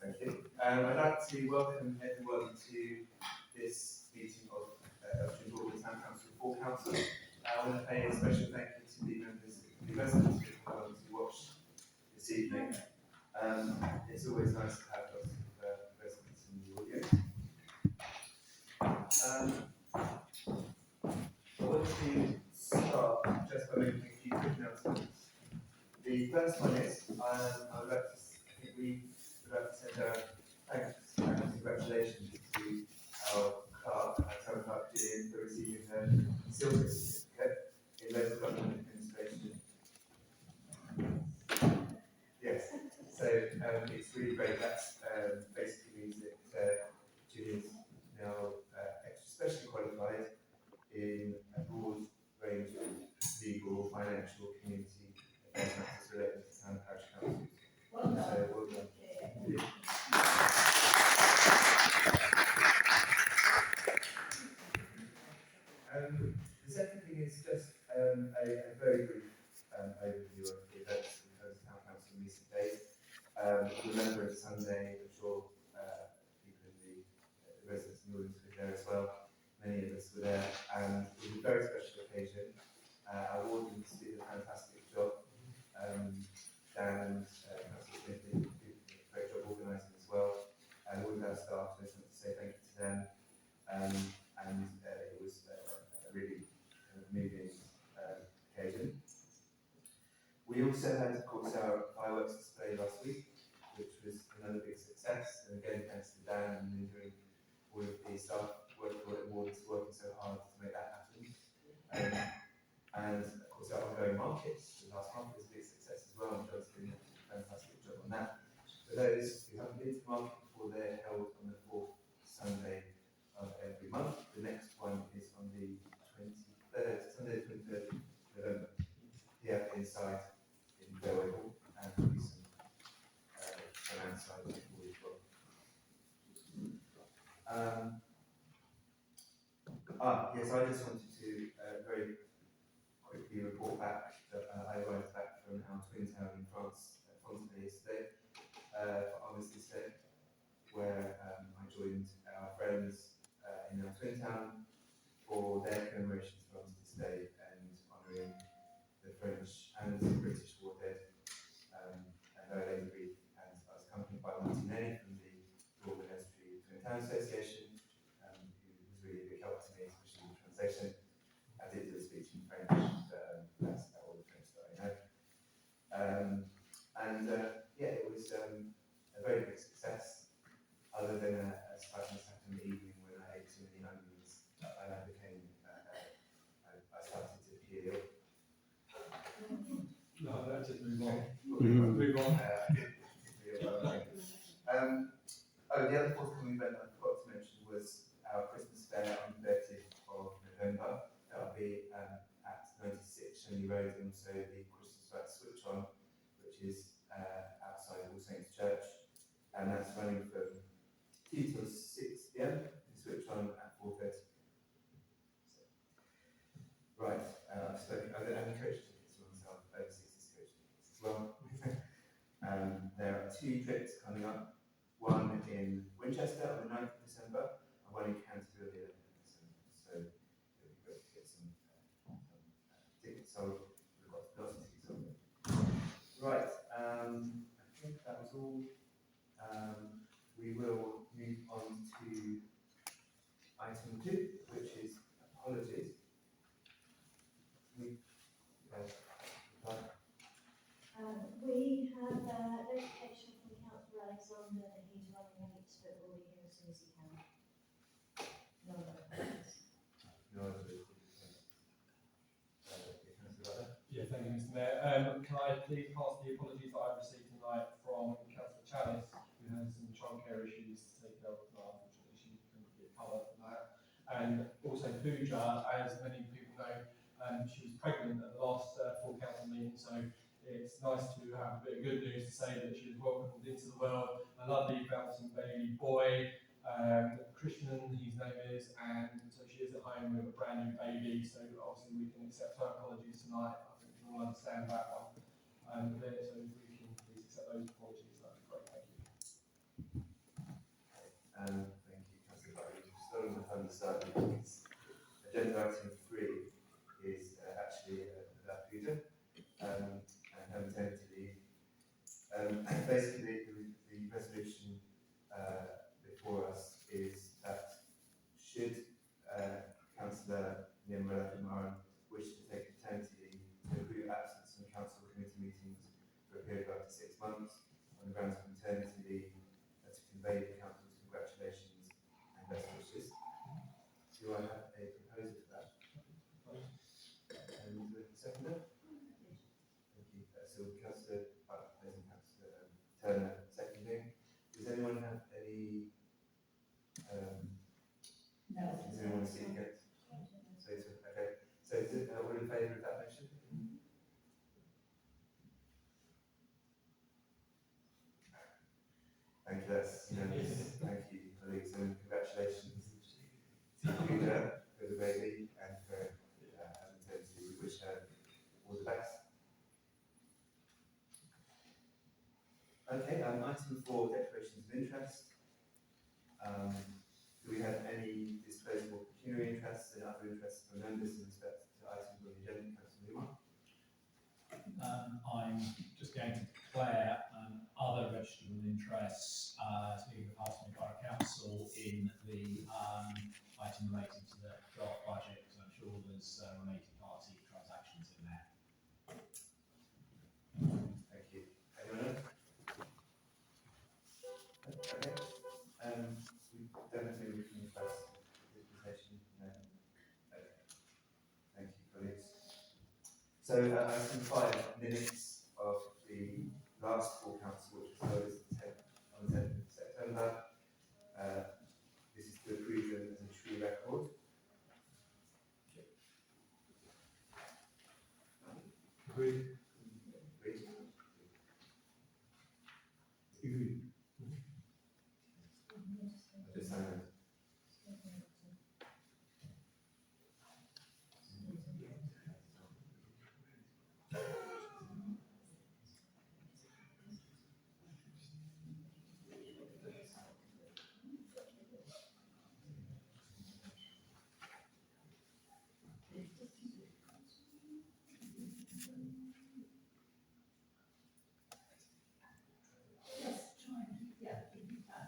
Thank you. I'd like to welcome everyone to this meeting of Broadland Town Council Full Council. I want to pay a special thank you to the members of the residents who have come to watch this evening. It's always nice to have lots of residents in the audience. I want to start just by making a few quick announcements. The first one is I think we would like to send our thanks and congratulations to our town clerk Gillian, for receiving her silver certificate in local government administration. Yes, so it's really great. That's basically means that Gillian's now specially qualified in a broad range of legal, financial, community affairs matters related to town and parish councils. Well done. So well done. Yeah. The second thing is just a very brief overview of the events in the Town Council in recent days. Remember it's Sunday, I'm sure people in the residents in the audience were there as well. Many of us were there, and it was a very special occasion. Our wardens did a fantastic job. Dan and Councillor Smith did a great job organising as well. And all of our staff, I just want to say thank you to them. It was a really moving occasion. We also had, of course, our fireworks display last week, which was another big success. And again, thanks to Dan and Linda and all of the staff working so hard to make that happen. And of course, our ongoing markets. The last month was a big success as well, and John's doing a fantastic job on that. For those who haven't been to the market before, they're held on the fourth Sunday of every month. The next one is on the 23rd, Sunday the 23rd of November, here inside in Belleville, and there'll be some outside people as well. Yes, I just wanted to very quickly report back that I arrived back from our twin town in France, Fontenay yesterday, for Armistice Day, where I joined our friends in our twin town for their commemorations for Armistice Day and honouring the French and the British war dead, and their Lady Reed. And I was accompanied by Martin Nenny from the Broadland Estuary Twin Town Association, who was really a big help to me, especially in the translation. I did do a speech in French, that's all the French that I know. Yeah, it was a very big success, other than a slightly Saturday evening when I ate too many onions, and I started to feel ill. No, let's just move on. Move on. The other forthcoming event I forgot to mention was our Christmas fair on the 30th of November. That'll be at 96 Shelley Road, and also the Christmas light switch on, which is outside All Saints Church, and that's running from 2 till 6 p.m. and switch on at 4:30. Right, I've spoken. Are there any coach tickets for myself? Over 60s coach tickets as well. There are 2 trips coming up. One in Winchester on the 9th of December, and one in Canterbury on the 11th of December. So it would be great to get some tickets sold. We've got lots of tickets sold. Right, I think that was all. We will move on to item 2, which is apologies. We have notification from Councillor Alexander that he's running late, but will be here as soon as he can. No other comments. Yeah, thank you, Mr. Mayor. Can I please pass the apologies that I've received tonight from Councillor Chalice, who has some childcare issues to take care of tonight. Unfortunately, she couldn't get covered for that. And also Pooja, as many people know, she was pregnant at the last full council meeting, so it's nice to have a bit of good news to say that she was welcomed into the world. A lovely bouncing baby boy, Christian, his name is, and so she is at home with a brand new baby. So obviously we can accept her apologies tonight. I think we can all understand that one. So if we can please accept those apologies, that'd be great. Thank you. the start of the meetings. Agenda item 3 is actually about Peter and her maternity leave. Basically, the resolution before us is that should Councillor Nimra Maran wish to take paternity leave to accrue absence from council committee meetings for a period of up to 6 months on the grounds of maternity leave, to convey the council's congratulations and best wishes. Do I have a proposal for that? And with the seconder? Thank you. So Councillor Butler and Councillor Turner seconding. Does anyone have any? No. Does anyone speak against? So okay. So is it all in favour of that motion? Thank you. That's unanimous. Thank you, colleagues, and congratulations to Peter for the baby and for her maternity. We wish her all the best. Okay, item 4, declarations of interest. Do we have any disposable pecuniary interests and other interests from members in respect to items on the agenda? Councillor Newman? I'm just going to declare other registrable interests to be passed on by Borough Council in the item relating to the draft budget, because I'm sure there's related party transactions in there. Thank you. Anyone else? Okay. We definitely we can press the presentation. No. Okay. Thank you, colleagues. So item 5, minutes of the last full council, which was held on the 10th of September. This is to approve them as a true record. Agreed. Agreed? Agreed. I just signed it. Yes, try and, yeah, if you can.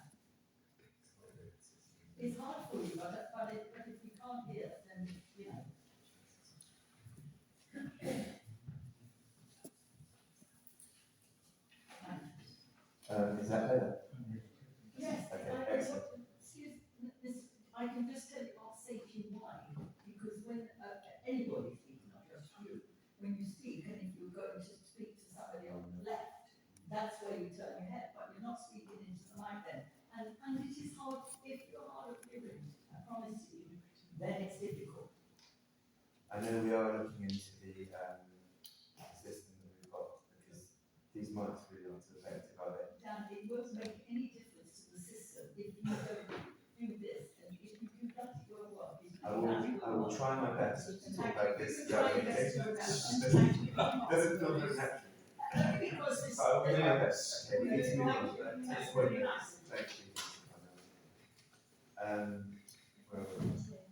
It's hard for you, but if you can't hear, then, you know. Is that better? Yes, Okay, excellent. excuse, this, I can just tell you, I'll say to you why, because when, anybody speaks, not just you, when you speak, and if you're going to speak to somebody on the left, that's where you turn your head, but you're not speaking into the mic then. And it is hard, if you're hard of hearing, I promise you, then it's difficult. I know we are looking into the system that we've got, because these mics really aren't so effective, are they? Dan, it won't make any difference to the system if you don't do this, and if you do that, it won't work. I will try my best to talk like this. Try your best to remember. Doesn't feel very natural. Because it's. I will do my best. Okay, we need to move on. That's Point. really nice. Thank you. Where were we?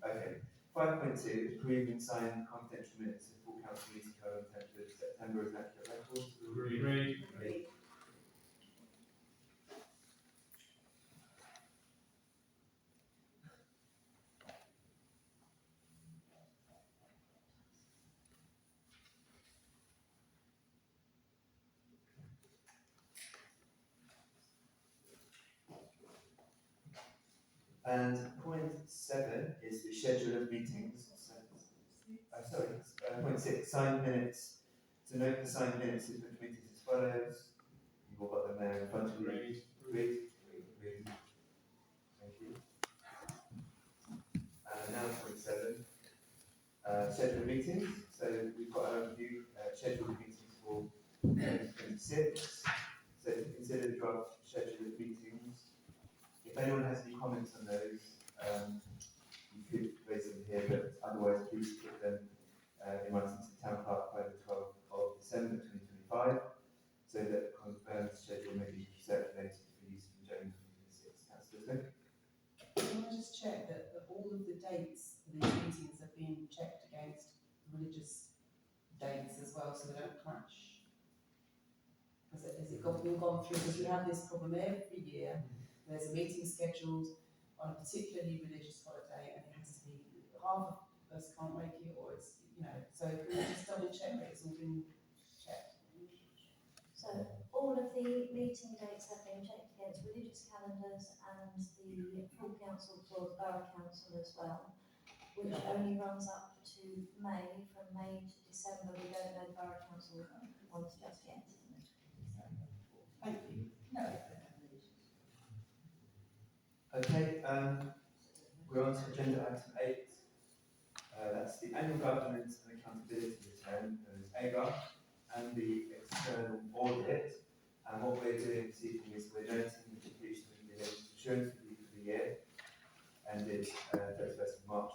Okay. 5.2, approve and sign confidential minutes of full council meeting held on 10th of September as an accurate record. Agreed. Agreed. And point 7 is the schedule of meetings. Point 6, signed minutes. To note the signed minutes of the committees as follows. You've all got them there in front of you. Agreed. Agreed. Agreed. Thank you. And now point 7, schedule of meetings. So we've got an overview, schedule of meetings for 2026. So to consider the draft schedule of meetings. If anyone has any comments on those, you could raise them here, but otherwise please put them in writing to the town clerk by the 12th of December 2025, so that the confirmed schedule may be circulated for use in January 2026. Councillor Smith? Can I just just check that all of the dates for these meetings have been checked against religious dates as well, so they don't clash? Has it been gone through, because we have this problem every year, there's a meeting scheduled on a particularly religious holiday, and it has to be, half of us can't make it, or it's, so can we just double check that it's all been checked? So all of the meeting dates have been checked against religious calendars and the full council for the borough council as well, which only runs up to May. From May to December, we don't know the borough council ones just yet. Thank you. No. Okay, we're on to agenda item 8. That's the annual governance and accountability return, known as AGAR, and the external audit. And what we're doing this evening is we're noting the completion of the insurance review for the year, ended 31st of March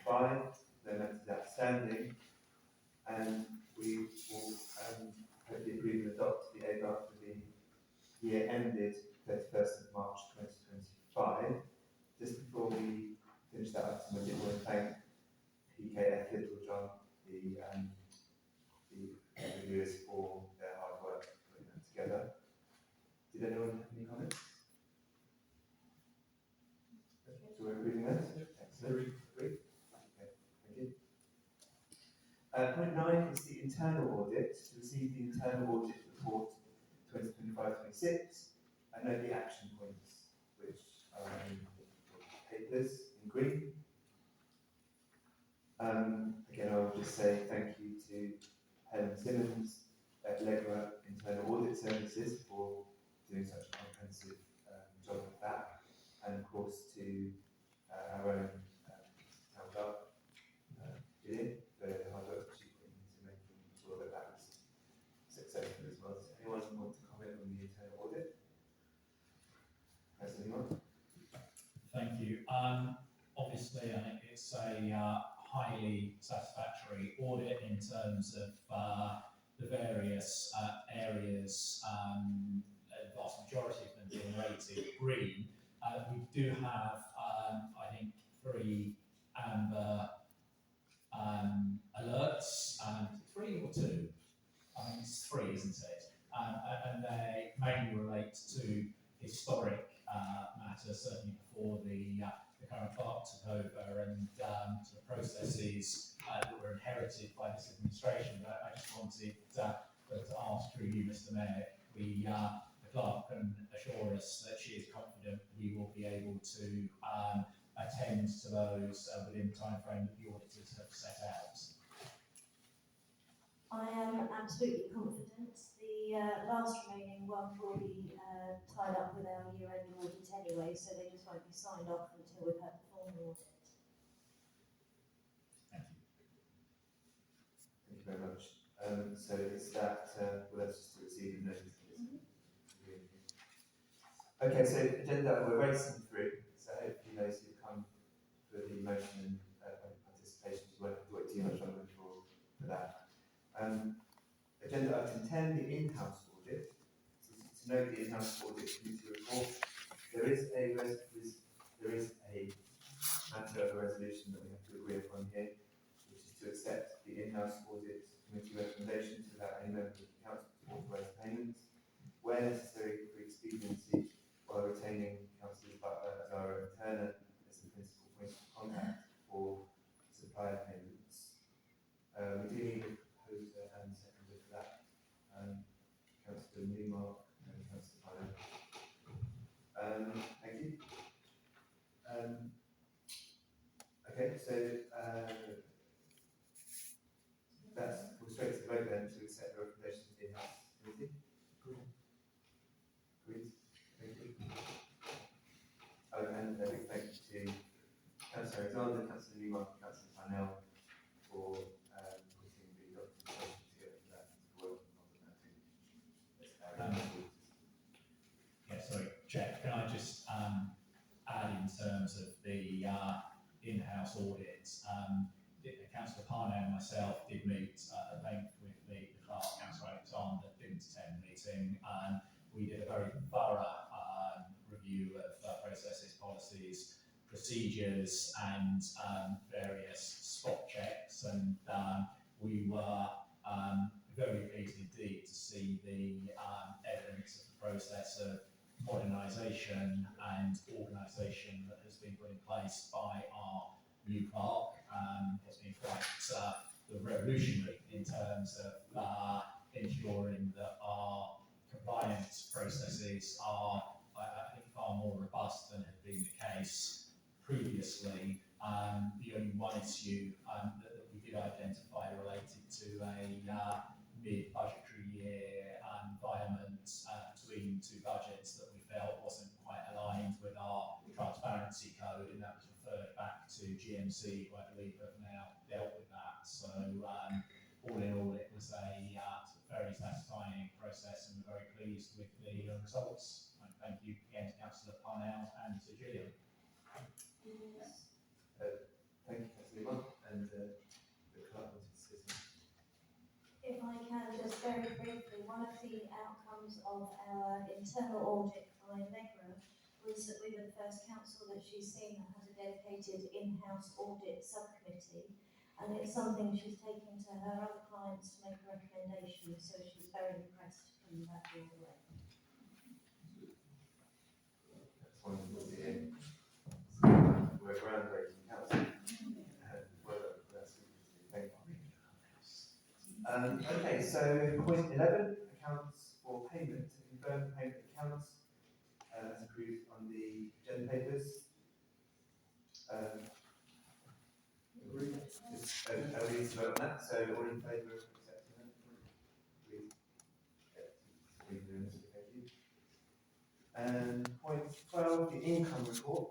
2025. No matters outstanding, and we will hopefully agree and adopt the AGAR for the year ended 31st of March 2025. Just before we finish that item, I did want to thank PKF Littlejohn, the reviewers, for their hard work putting that together. Did anyone have any comments? So we're agreeing those? Excellent. Agree. Okay, thank you. Point 9 is the internal audit. To receive the internal audit report 2025-26, and note the action points, which are in the papers in green. Again, I will just say thank you to Helen Simmons at Allegra Internal Audit Services for doing such a comprehensive job of that, and of course to our own town clerk, Gillian, for the hard work she put into making sure that that was successful as well. Does anyone want to comment on the internal audit? Has anyone? Thank you. Obviously, I think it's a highly satisfactory audit in terms of the various areas, the vast majority of them being rated green. We do have, I think, 3 amber alerts, 3 or 2? I think it's 3, isn't it? And they mainly relate to historic matters, certainly before the current clerk took over, and sort of processes that were inherited by this administration. But I just wanted to ask through you, Mr. Mayor, the clerk can assure us that she is confident we will be able to attend to those within the timeframe that the auditors have set out. I am absolutely confident. The last remaining one will be tied up with our year-end audit anyway, so they just won't be signed off until we've had the formal audit. Thank you. Thank you very much. So is that, well, that's just to receive the notice. Okay, so agenda, we're racing through, so hopefully those who come for the motion and participation, you won't have to wait too much longer for that. Agenda item 10, the in-house audit. So to note the in-house audit committee report, there is a matter of a resolution that we have to agree upon here, which is to accept the in-house audit committee recommendation to allow any member of the council to authorise payments where necessary for expediency, while retaining Councillor Butler, Zara and Turner as the principal point of contact for supplier payments. We do need a proposer and seconder for that. Councillor Newmark and Councillor Butler. Thank you. Okay, so that's, we'll straight to the vote then to accept the recommendation of the in-house committee. Agreed. Thank you. Oh, and a big thank you to Councillor Alexander, Councillor Newmark, and Councillor Parnell for putting the documentation together for that and for working on that too. Yeah, sorry, Chair, can I just add in terms of the in-house audits, Councillor Parnell and myself did meet at length with the clerk, Councillor Alexander, didn't attend the meeting, and we did a very thorough review of processes, policies, procedures and various spot checks, and we were very pleased indeed to see the evidence of the process of modernisation and organisation that has been put in place by our new clerk. Has been quite revolutionary in terms of ensuring that our compliance processes are, I think, far more robust than had been the case previously. The only one issue that we did identify related to a mid-budgetary year environment between two budgets that we felt wasn't quite aligned with our transparency code, and that was referred back to GMC, who I believe have now dealt with that. So all in all, it was a very satisfying process, and we're very pleased with the results. And thank you again to Councillor Parnell and to Gillian. Thank you, Councillor Mark, and the clerk wanted to say something. If I can, just very briefly, one of the outcomes of our internal audit by Allegra was that we were the first council that she's seen that has a dedicated in-house audit subcommittee, and it's something she's taking to her other clients to make recommendations, so she's very impressed from that all the way. That's wonderful to hear. We're a groundbreaking council. Well, that's good to see. Thank you. Okay, so point 11, accounts for payment. To confirm payment accounts as agreed on the agenda papers. Agreed. Just a read to vote on that. So all in favour of accepting that? Please. Thank you. And point 12, the income report.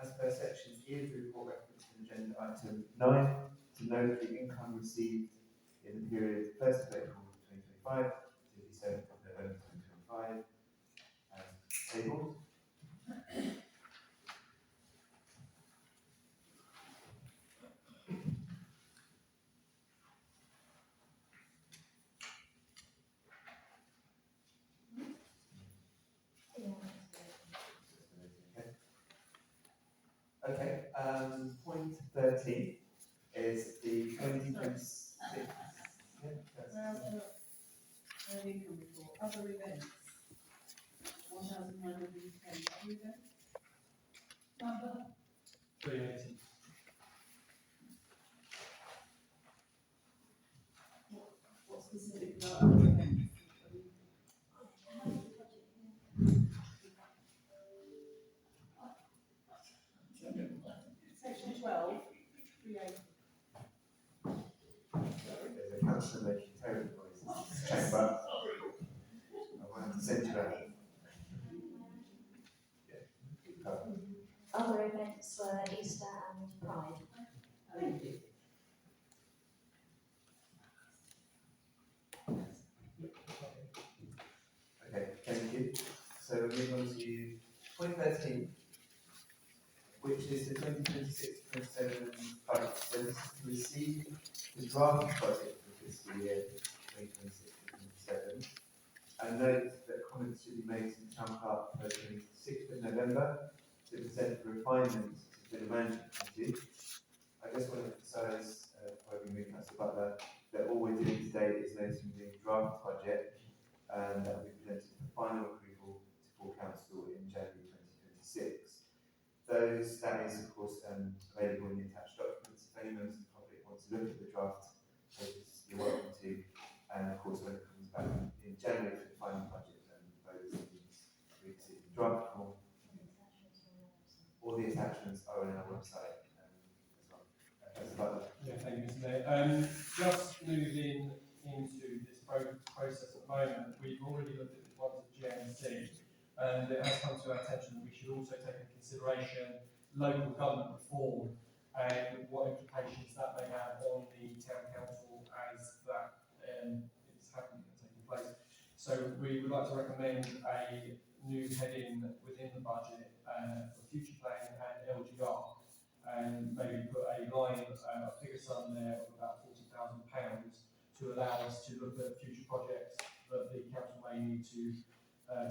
As per section E of the report referenced in agenda item 9, to note the income received in the period 1st of April 2025 to the 7th of November 2025 as tabled. Okay, point 13 is the 2026. Yeah, that's income report, other events, 1,910, other events? Number? 380. What specific about other events? Section 12, 380. there's a councillor making terrible noises in this chamber. I want to send you out. Yeah. Other events were Easter and Pride. Thank you. Okay, thank you. So we're moving on to point 13, which is the 2026-27 budget. So this is to receive the draft budget for fiscal year 2026-27. And note that comments should be made to the town clerk for the 26th of November to present for refinement to the management committee. I just want to emphasise, before we move Councillor Butler, that all we're doing today is noting the draft budget and that will be presented for final approval to full council in January 2026. That is of course available in the attached documents. If any members of the public want to look at the draft papers, you're welcome to. And of course, when it comes back in January for the final budget, those things we see in draft form. All the attachments are on our website as well. Yeah, thank you, Mr. Mayor. Just moving into this process at the moment, we've already looked at this one to GMC, and it has come to our attention that we should also take into consideration local government reform and what implications that may have on the town council as that is happening and taking place. So we would like to recommend a new heading within the budget for future planning and LGR, and maybe put a line, a figure sum there of about £40,000 to allow us to look at future projects that the council may need to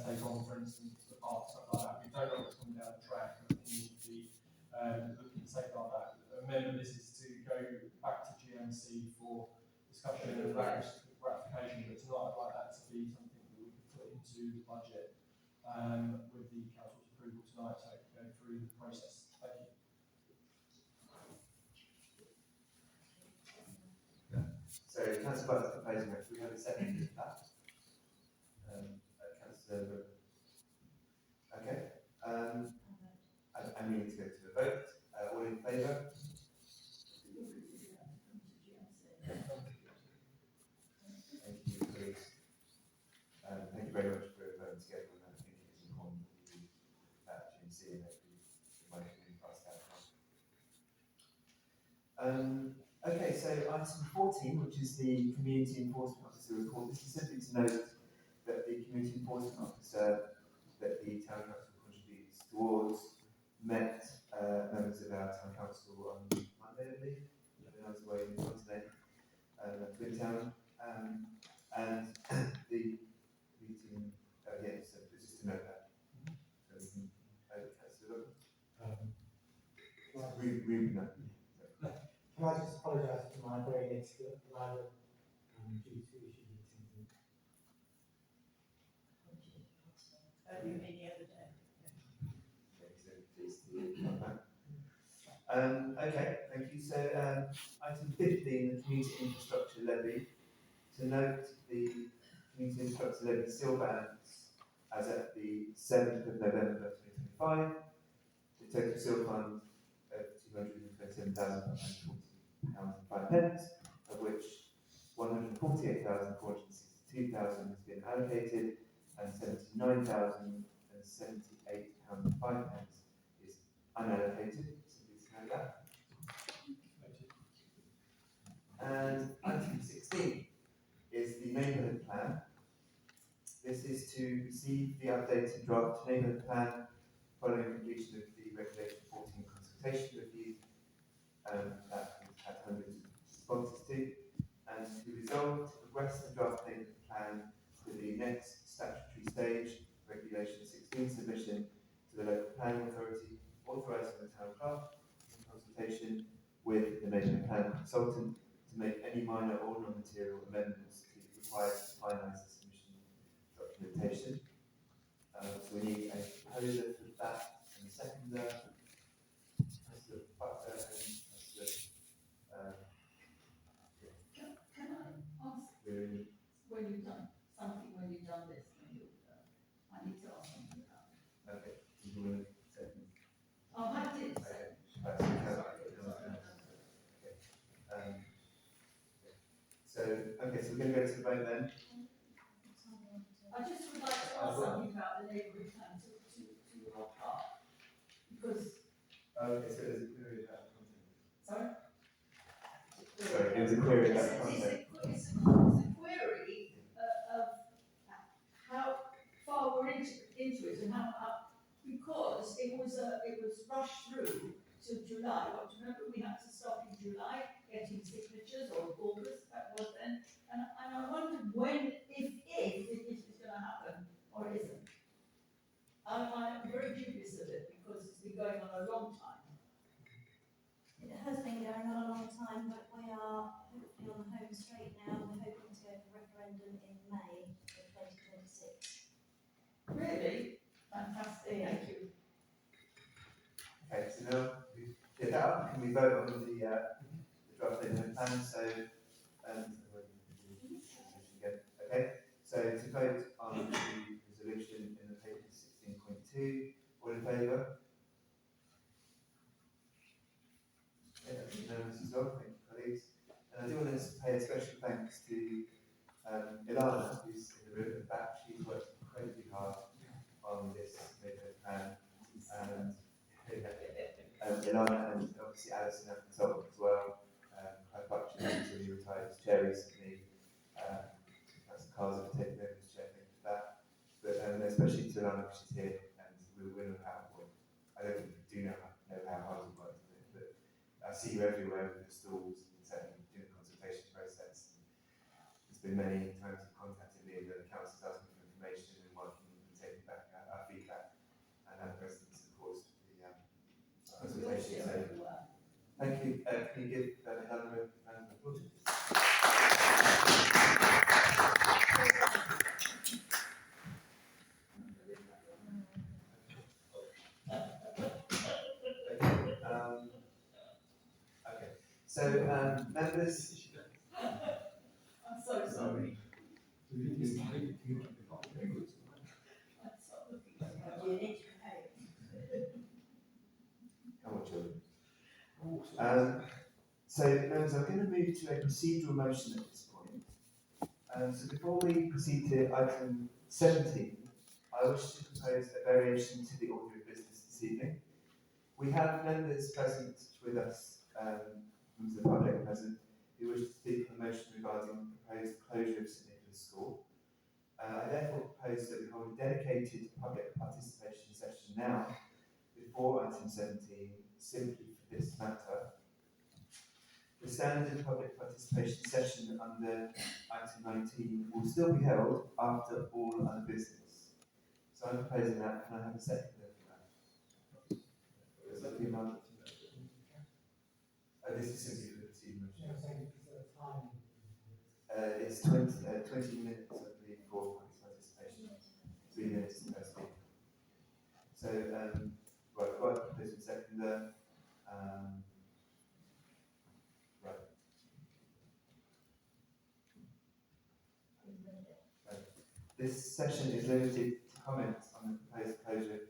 take on, for instance, the park, stuff like that. We don't know what's coming down the track, and I think we need to be looking to safeguard that. Amendment, this is to go back to GMC for discussion and ratification, but tonight I'd like that to be something that we could put into the budget with the council's approval tonight, so it can go through the process. Thank you. So councillor Butt's proposing that we have a second to that. Councillor, okay. And we need to go to a vote. All in favour? Thank you, colleagues. Thank you very much for voting together on that. I think it is important that we GMC and that we might be passed out. Okay, so item 14, which is the Community Enforcement Officer report. This is simply to note that the Community Enforcement Officer that the Town Council contributes towards met members of our Town Council on Monday, I believe, when I was away in Monday, Twin Town, and the meeting, yeah, so just to note that. So we can, Councillor, no. Can I just apologise for my very late arrival due to issue meetings? Any other day. Okay, thank you. So, item 15, the community infrastructure levy. To note, the community infrastructure levy still balance as at the 7th of November 2025. The total seal fund of £227,540.05, of which £148,462 has been allocated, and £79,078.05 is unallocated. That. And item 16 is the neighbourhood plan. This is to receive the updated draft neighbourhood plan following completion of the Regulation 14 consultation review that we've had hundreds of responses to, and to resolve to progress the draft neighbourhood plan to the next statutory stage, Regulation 16 submission to the local planning authority, authorising the town clerk consultation with the neighbourhood plan consultant to make any minor or non-material amendments to be required to finalise the submission documentation. So we need a proposer for that and a seconder. Councillor Butler and Councillor. Can I ask, when you've done something, when you've done this, I need to ask something about it. Okay, do you want to second? Oh, I did. So we're going to go to the vote then. I just would like to ask something about the neighbourhood plan to our park, because. Okay, so there's a query about content. Sorry? Sorry, there was a query about content. It's a query of how far we're into it and how, because it was rushed through till July. What, remember we had to stop in July getting signatures, or August, that was then. And I wondered when, if it is going to happen or it isn't. I'm very dubious of it because it's been going on a long time. It has been going on a long time, but we are hopefully on the home straight now. We're hoping to go for referendum in May of 2026. Really? Fantastic, thank you. Okay, so now we did that up, can we vote on the draft neighbourhood plan? So, okay, so to vote on the resolution in the paper 16.2, all in favour? Okay, that's unanimous as well, thank you colleagues. And I do want to pay a special thanks to Ilana, who's in the room at the back. She's worked incredibly hard on this neighbourhood plan. Ilana and obviously Alison, our consultant as well. Clive Butcher, who's retired as chair recently. Councillor Carls have taken over as chair, thank you for that. But especially to Ilana, because she's here, and we know how, I don't think we do know how hard we work with it, but I see you everywhere with the stalls and certainly in the consultation process. There's been many times you've contacted me and the council's asking for information and working and taking back our feedback and our residents, of course, the consultation Thank you. Can you give Helen a round of applause? Okay. Okay. So, members. I'm so sorry. I'm sorry. You need to pay. Come on, children. So, members, I'm going to move to a procedural motion at this point. So, before we proceed to item 17, I wish to propose a variation to the order of business this evening. We have members present with us, members of the public present, who wish to speak on the motion regarding the proposed closure of St Nicholas School. I therefore propose that we hold a dedicated public participation session now, before item 17, simply for this matter. The standard public participation session under item 19 will still be held after all other business. So I'm proposing that. Can I have a second for that? Is that the amount? This is simply for the team motion. It's 20 minutes, I believe, for public participation. 3 minutes per speaker. So, right, I've got a proposal seconder. Right. This session is limited to comments on the proposed closure.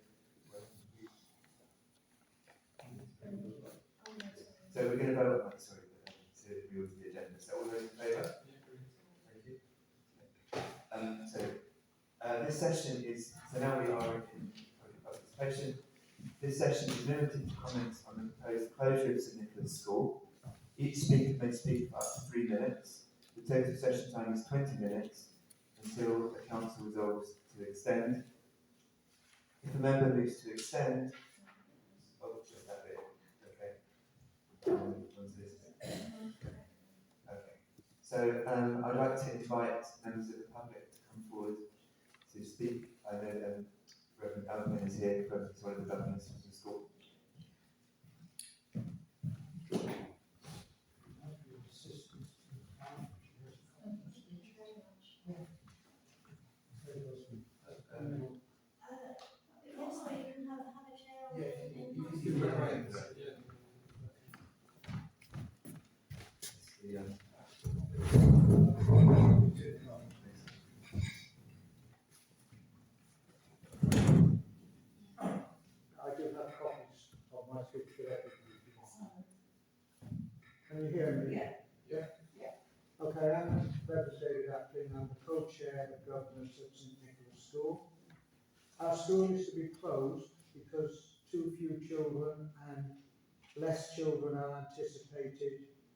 So we're going to vote on that, sorry, to reorder the agenda. So all those in favour? Thank you. This session is, so now we are in public participation. This session is limited to comments on the proposed closure of St Nicholas School. Each speaker may speak for up to 3 minutes. The total session time is 20 minutes until the council resolves to extend. If a member moves to extend, oh, just that bit, okay. Okay. So I'd like to invite members of the public to come forward to speak. I know Reverend Alvin is here, he's one of the governors of the school. Yes, we can have a chair. I do have copies of my speech for everybody. Can you hear me? Yeah. Okay, I'm David Aplin, I'm the co-chair of governors at St Nicholas School. Our school is to be closed because too few children and less children are anticipated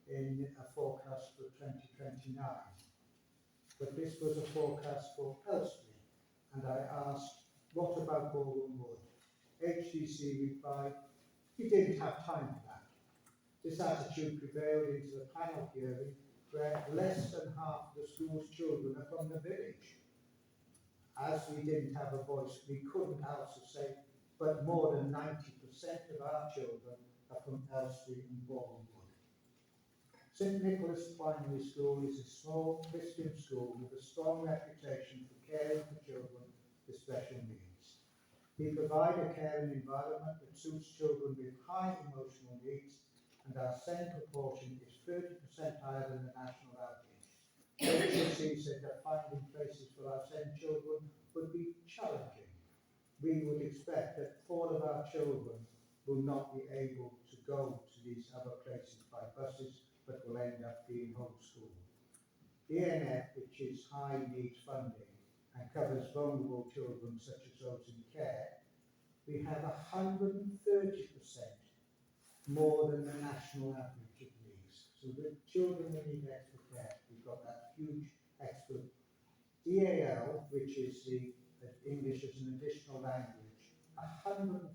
in a forecast for 2029. But this was a forecast for Elstree, and I asked, what about Baldwin Wood? HDC replied, we didn't have time for that. This attitude prevailed into the panel hearing, where less than half the school's children are from the village. As we didn't have a voice, we couldn't also say, but more than 90% of our children are from Elstree and Baldwin Wood. St Nicholas Primary School is a small Christian school with a strong reputation for caring for children with special needs. We provide a caring environment that suits children with high emotional needs, and our SEND proportion is 30% higher than the national average. HSC said that finding places for our SEND children would be challenging. We would expect that 4 of our children will not be able to go to these other places by buses, but will end up being homeschooled. ENF, which is high needs funding and covers vulnerable children such as those in care, we have 130% more than the national average of needs. So the children who need extra care, we've got that huge extra. EAL, which is the English as an additional language, 132%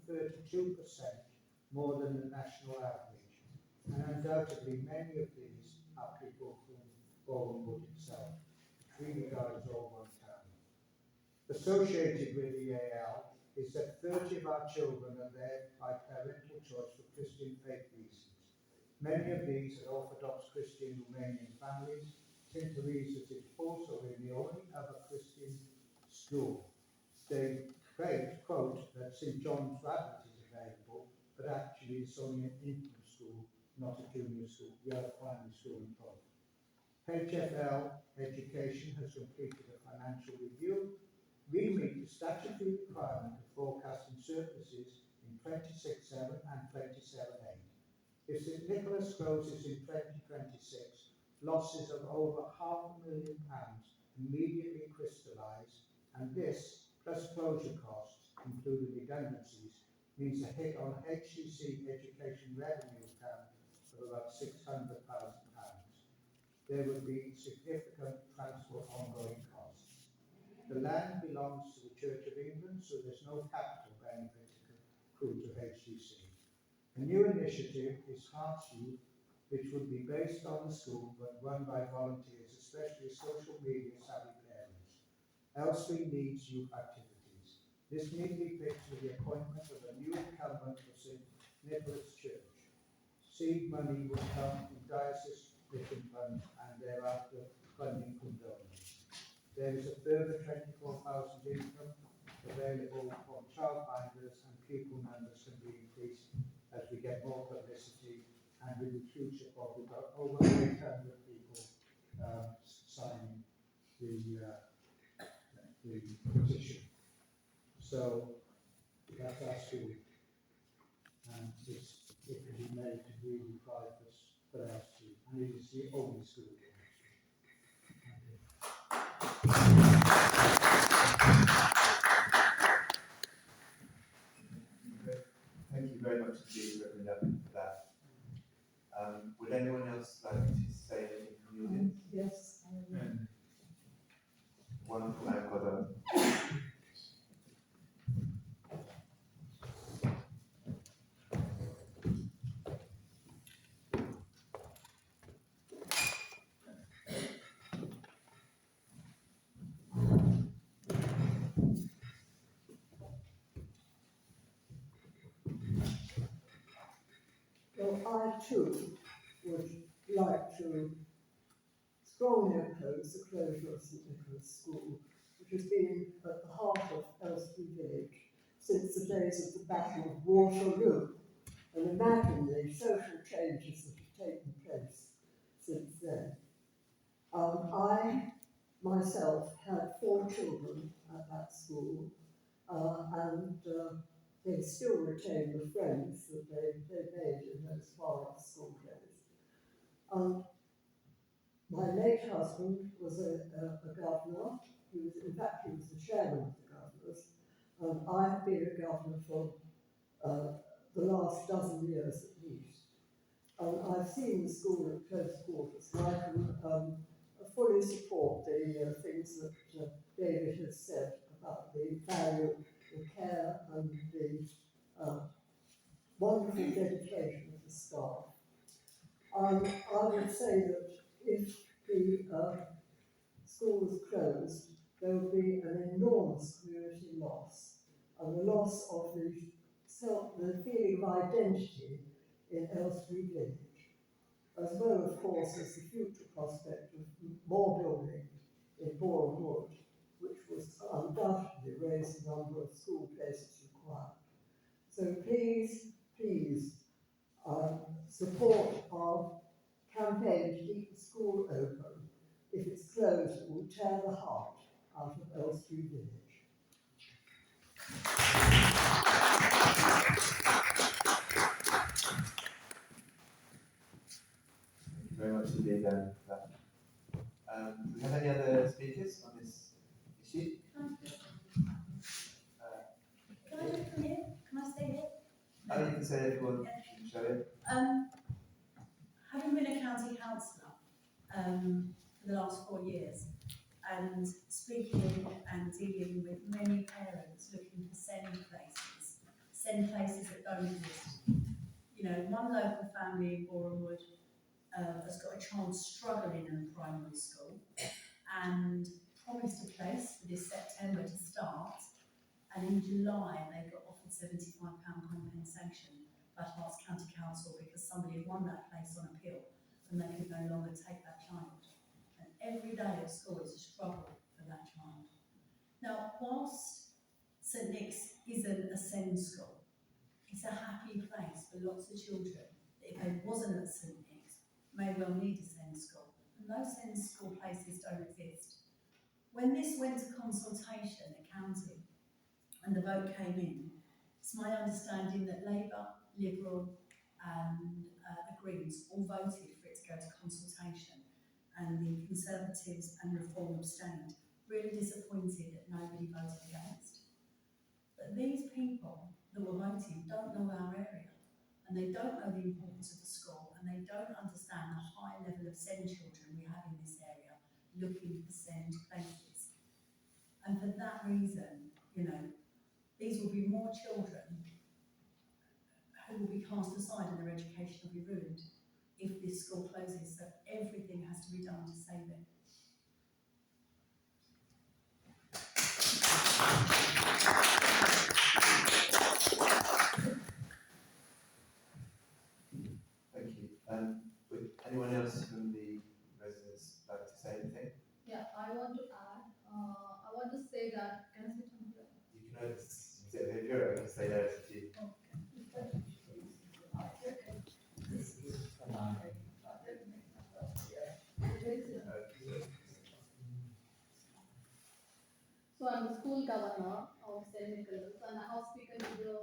more than the national average. And undoubtedly many of these are people from Baldwin Wood itself, which we regard as all one town. Associated with EAL is that 30 of our children are there by parental choice for Christian faith reasons. Many of these are Orthodox Christian Romanian families. St. Teresa's is also in the only other Christian school. They quote that St. John's Rabbit is available, but actually it's only an infant school, not a junior school. We have a primary school in both. HFL Education has completed a financial review. We meet the statutory requirement of forecasting surpluses in 26/7 and 27/8. If St Nicholas closes in 2026, losses of over £500,000 immediately crystallise, and this, plus closure costs, including redundancies, means a hit on HCC education revenue account of about £600,000. There would be significant transport ongoing costs. The land belongs to the Church of England, so there's no capital benefit to accrue to HCC. A new initiative is Hearts Youth, which would be based on the school but run by volunteers, especially social media savvy parents. Elstree needs youth activities. This neatly fits with the appointment of a new incumbent of St Nicholas Church. Seed money would come from diocese mission funds and thereafter funding from donors. There is a further 24,000 income available from childminders, and pupil numbers can be increased as we get more publicity, and with the huge support, we've got over 800 people signing the petition. So that's our school, and it can be made to really pride for our school, and it is the only school. Thank you very much indeed, Reverend Upton, for that. Would anyone else like to say anything from the audience? Yes. Wonderful, I've got a Well, I too would like to strongly oppose the closure of St Nicholas School, which has been at the heart of Elstree Village since the days of the Battle of Waterloo. And imagine the social changes that have taken place since then. I myself had 4 children at that school, and they still retain the friends that they made in those far off school days. My late husband was a governor. He was the chairman of the governors. I have been a governor for the last dozen years at least. I've seen the school at close quarters, and I can fully support the things that David has said about the value, the care, and the wonderful dedication of the staff. I would say that if the school was closed, there would be an enormous community loss, and the loss of the feeling of identity in Elstree Village, as well, of course, as the future prospect of more building in Boreham Wood, which was undoubtedly raise the number of school places required. So please, support our campaign to keep the school open. If it's closed, it will tear the heart out of Elstree Village. Thank you very much indeed, Dan, for that. Do we have any other speakers on this issue? Can I do it from here? Can I stay here? Oh, you can say it if you want, you can show it. Having been a county councillor for the last 4 years, and speaking and dealing with many parents looking to send places that don't exist. You know, one local family in Boreham Wood has got a child struggling in a primary school and promised a place for this September to start, and in July they got offered £75 compensation Bad Hearts County Council because somebody had won that place on appeal and they could no longer take that child. And every day at school is a struggle for that child. Now, whilst St Nick's isn't a SEND school, it's a happy place for lots of children that if they wasn't at St Nick's may well need a SEND school. And those SEND school places don't exist. When this went to consultation at county and the vote came in, it's my understanding that Labour, Liberal and the Greens all voted for it to go to consultation and the Conservatives and Reform abstained. Really disappointed that nobody voted against. But these people that were voting don't know our area and they don't know the importance of the school and they don't understand the high level of SEND children we have in this area looking for SEND places. And for that reason, these will be more children who will be cast aside and their education will be ruined if this school closes. So everything has to be done to save it. Thank you. Would anyone else from the residents like to say anything? Yeah, I want to add, I want to say that, can I say something? You can either sit there, you're going to say that to you. So I'm the school governor of St. Nicholas and I have spoken to the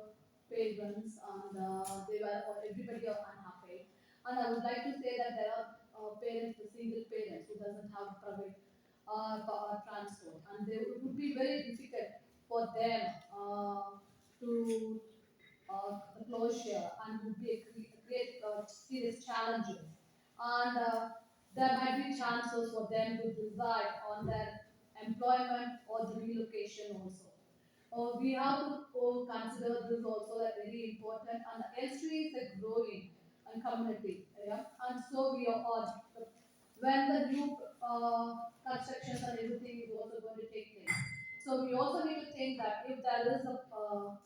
parents and they were, everybody are unhappy. And I would like to say that there are parents, the single parents who doesn't have private transport and it would be very difficult for them to the closure and would be create serious challenges. And there might be chances for them to decide on their employment or the relocation also. We have to consider this also that very important and Elstree is a growing community, yeah? And so we are all, when the new constructions and everything is also going to take place. So we also need to think that if there is a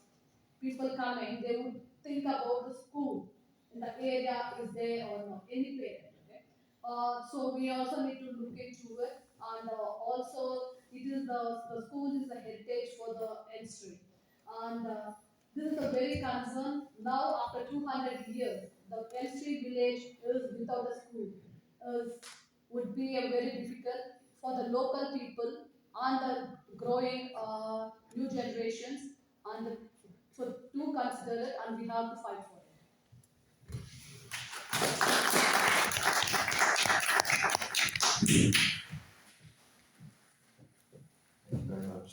people coming, they would think about the school in the area is there or not, any parent. Okay? So we also need to look into it, and also it is the school is a heritage for the Elstree, and this is a very concern. Now after 200 years, the Elstree village is without a school. Would be a very difficult for the local people and the growing new generations and the so do consider it and we have to fight for it. Thank you very much.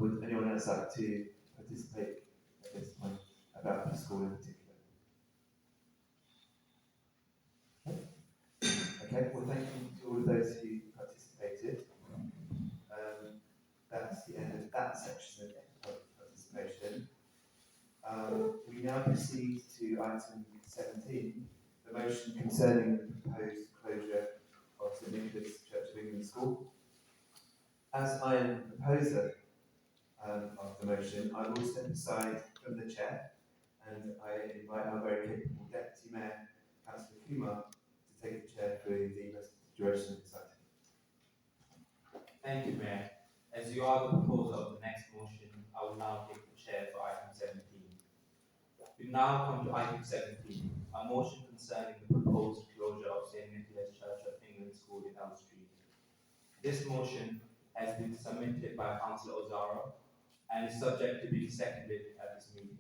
Would anyone else like to participate at this point about the school in particular? Okay, well thank you to all of those who participated. That's the end of that section of participation. We now proceed to item 17, the motion concerning the proposed closure of St Nicholas Church of England School. As I am the proposer of the motion, I will step aside from the chair and I invite our very capable Deputy Mayor, Councillor Kumar, to take the chair through the rest of the duration of this item. Thank you, Mayor. As you are the proposer of the next motion, I will now take the chair for item 17. We now come to item 17, a motion concerning the proposed closure of St Nicholas Church of England School in Elstree. This motion has been submitted by Councillor Ozaro and is subject to being seconded at this meeting.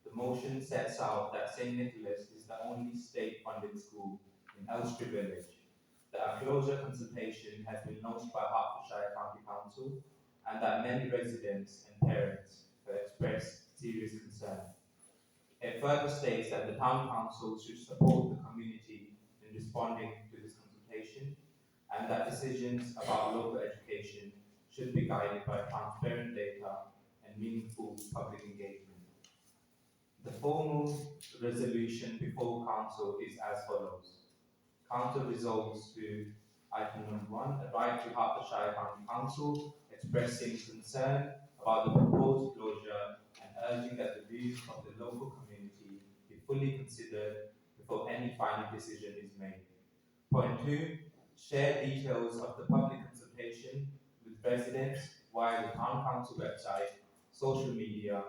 The motion sets out that St Nicholas is the only state-funded school in Elstree Village, that a closure consultation has been launched by Hertfordshire County Council and that many residents and parents have expressed serious concern. It further states that the Town Council should support the community in responding to this consultation and that decisions about local education should be guided by transparent data and meaningful public engagement. The formal resolution before Council is as follows. Council resolves to item number 1, a write to Hertfordshire County Council expressing concern about the proposed closure and urging that the views of the local community be fully considered before any final decision is made. Point 2, share details of the public consultation with residents via the Town Council website, social media,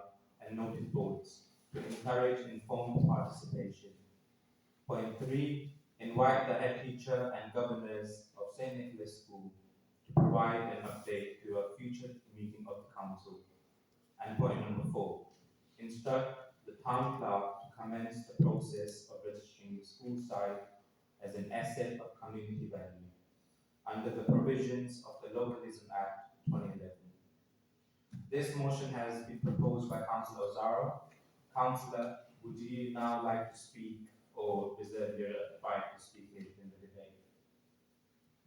and notice boards to encourage informed participation. Point 3, invite the head teacher and governors of St. Nicholas School to provide an update to a future meeting of the council. And point number 4, instruct the town clerk to commence the process of registering the school site as an asset of community value under the provisions of the Localism Act 2011. This motion has been proposed by Councillor Ozaro. Councillor, would you now like to speak or reserve your right to speak in the debate?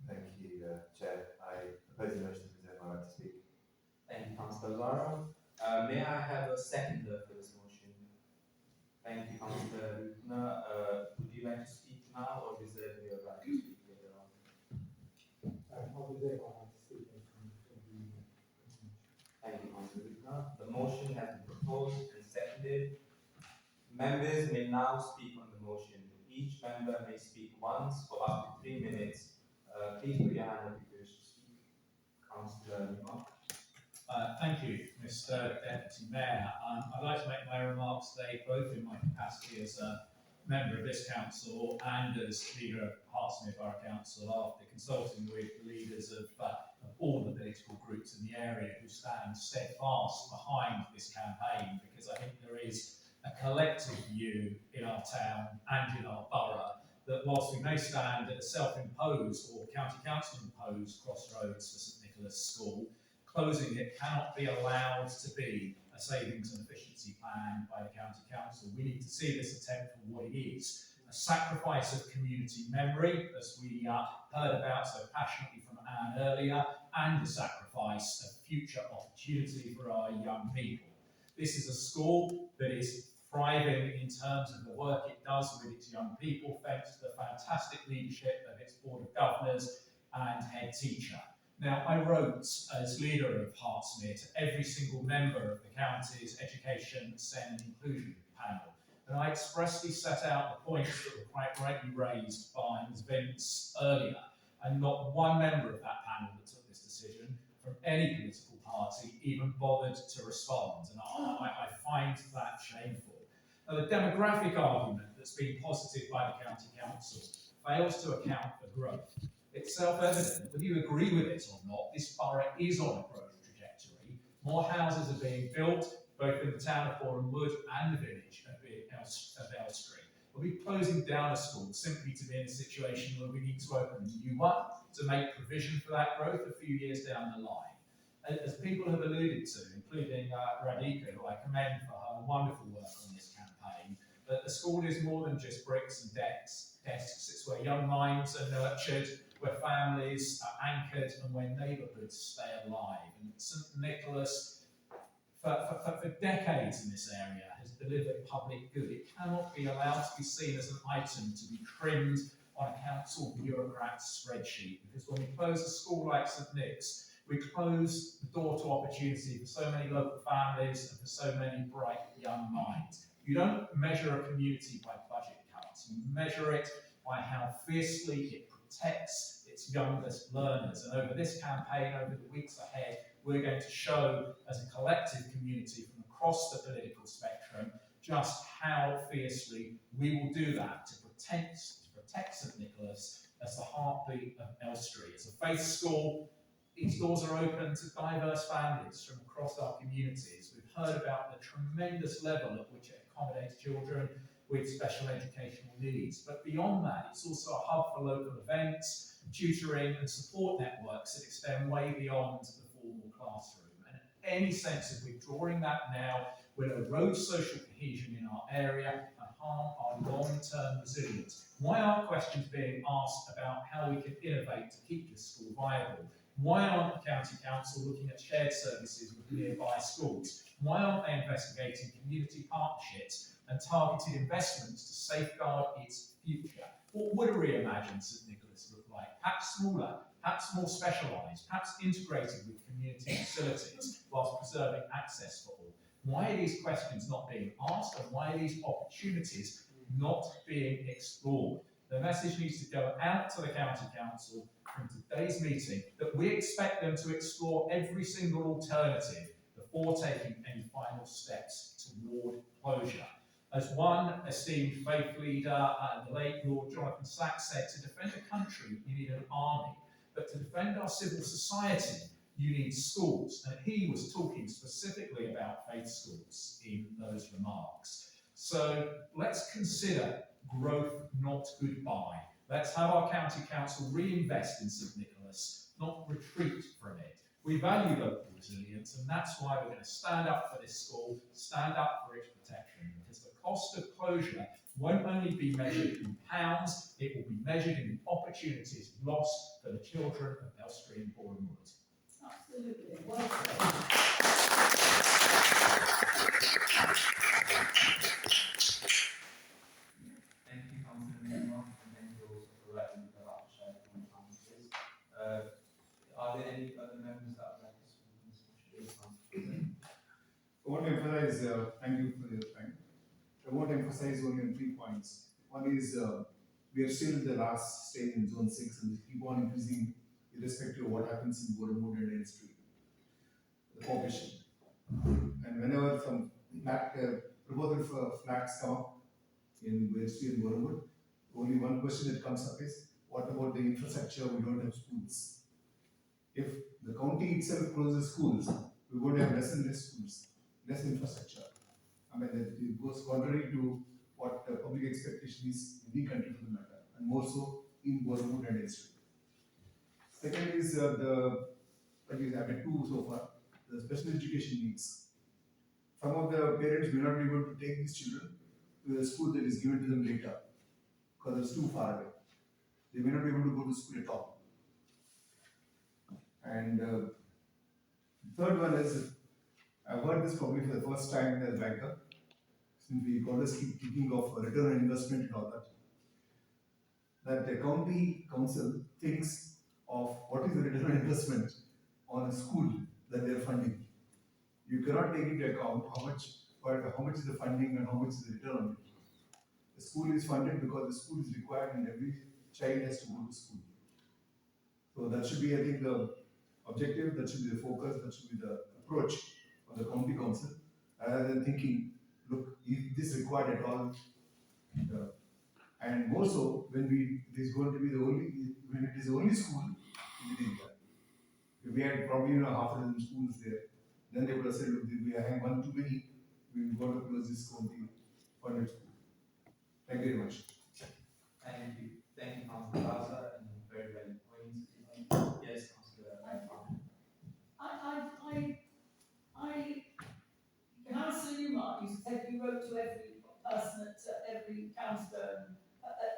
Thank you, Chair. I propose a motion to reserve my right to speak. Thank you, Councillor Ozaro. May I have a seconder for this motion? Thank you, Councillor Rutner. Would you like to speak now or reserve your right to speak later on? I'll reserve my right to speak. Thank you, Councillor Rutner. The motion has been proposed and seconded. Members may now speak on the motion. Each member may speak once for up to 3 minutes. Please put your hand up if you wish to speak. Councillor Rutner. Thank you, Mr. Deputy Mayor. I'd like to make my remarks today both in my capacity as a member of this council and as leader of Hertsmere Borough Council after consulting with the leaders of all the political groups in the area who stand steadfast behind this campaign, because I think there is a collective view in our town and in our borough that whilst we may stand at a self-imposed or county council imposed crossroads for St Nicholas School, closing it cannot be allowed to be a savings and efficiency plan by the county council. We need to see this attempt for what it is, a sacrifice of community memory, as we heard about so passionately from Anne earlier, and a sacrifice of future opportunity for our young people. This is a school that is thriving in terms of the work it does with its young people, thanks to the fantastic leadership of its board of governors and head teacher. Now, I wrote, as leader of Hertsmere, to every single member of the county's Education, SEN and Inclusion panel, and I expressly set out the points that were quite rightly raised by Ms Vince earlier, and not one member of that panel that took this decision from any political party even bothered to respond, and I find that shameful. Now, the demographic argument that's been posited by the county council fails to account for growth. It's self-evident, whether you agree with it or not, this borough is on a growth trajectory. More houses are being built, both in the town of Boreham Wood and the village of Elstree. We'll be closing down a school simply to be in a situation where we need to open a new one to make provision for that growth a few years down the line. As people have alluded to, including Radhika, who I commend for her wonderful work on this campaign, that the school is more than just bricks and desks. It's where young minds are nurtured, where families are anchored, and where neighbourhoods stay alive. And St Nicholas, for decades in this area, has delivered public good. It cannot be allowed to be seen as an item to be trimmed on a council bureaucrat's spreadsheet, because when we close a school like St Nick's, we close the door to opportunity for so many local families and for so many bright young minds. You don't measure a community by budget cuts, you measure it by how fiercely it protects its youngest learners. And over this campaign, over the weeks ahead, we're going to show as a collective community from across the political spectrum just how fiercely we will do that to protect St Nicholas as the heartbeat of Elstree. It's a faith school. Its doors are open to diverse families from across our communities. We've heard about the tremendous level at which it accommodates children with special educational needs. But beyond that, it's also a hub for local events, tutoring and support networks that extend way beyond the formal classroom. And any sense of withdrawing that now will erode social cohesion in our area and harm our long-term resilience. Why aren't questions being asked about how we can innovate to keep this school viable? Why aren't the county council looking at shared services with nearby schools? Why aren't they investigating community partnerships and targeted investments to safeguard its future? What would a reimagined St Nicholas look like? Perhaps smaller, perhaps more specialised, perhaps integrated with community facilities whilst preserving access for all. Why are these questions not being asked, and why are these opportunities not being explored? The message needs to go out to the county council from today's meeting that we expect them to explore every single alternative before taking any final steps toward closure. As one esteemed faith leader, the late Lord Jonathan Sacks, said, to defend a country, you need an army, but to defend our civil society, you need schools. And he was talking specifically about faith schools in those remarks. So let's consider growth, not goodbye. Let's have our county council reinvest in St Nicholas, not retreat from it. We value local resilience, and that's why we're going to stand up for this school, stand up for its protection, because the cost of closure won't only be measured in pounds, it will be measured in the opportunities lost for the children of Elstree and Boreham Wood. Absolutely. Well said. Thank you, Councillor Newman, and thank you also for writing the share from councillors. Are there any other members that would like to speak on this motion? I want to emphasize, thank you for your time. I want to emphasize only on 3 points. One is, we are still in the last stage in Zone 6, and we keep on increasing irrespective of what happens in Boreham Wood and Elstree, the population. And whenever some proposal for flats come up in Elstree and Boreham Wood, only one question that comes up is, what about the infrastructure? We don't have schools. If the county itself closes schools, we would have less and less schools, less infrastructure. I mean, it goes contrary to what the public expectation is in the country for the matter, and more so in Boreham Wood and Elstree. Second is I mean, 2 so far, the special education needs. Some of the parents may not be able to take these children to the school that is given to them later, because it's too far away. They may not be able to go to school at all. And third one is, I've heard this probably for the first time as a banker, since we always keep thinking of return on investment and all that the county council thinks of what is the return on investment on a school that they are funding. You cannot take into account how much is the funding and how much is the return on it. The school is funded because the school is required and every child has to go to school. So that should be, I think, the objective, that should be the focus, that should be the approach of the county council, rather than thinking, look, is this required at all? And more so, when it is going to be when it is the only school in the area. If we had probably half a dozen schools there, then they would have said, look, we are having one too many, we want to close this county funded school. Thank you very much. Thank you, Councillor Gaza, and very valid points. Yes, Councillor Newman. Councillor Newmark, you said you wrote to every person at every councillor at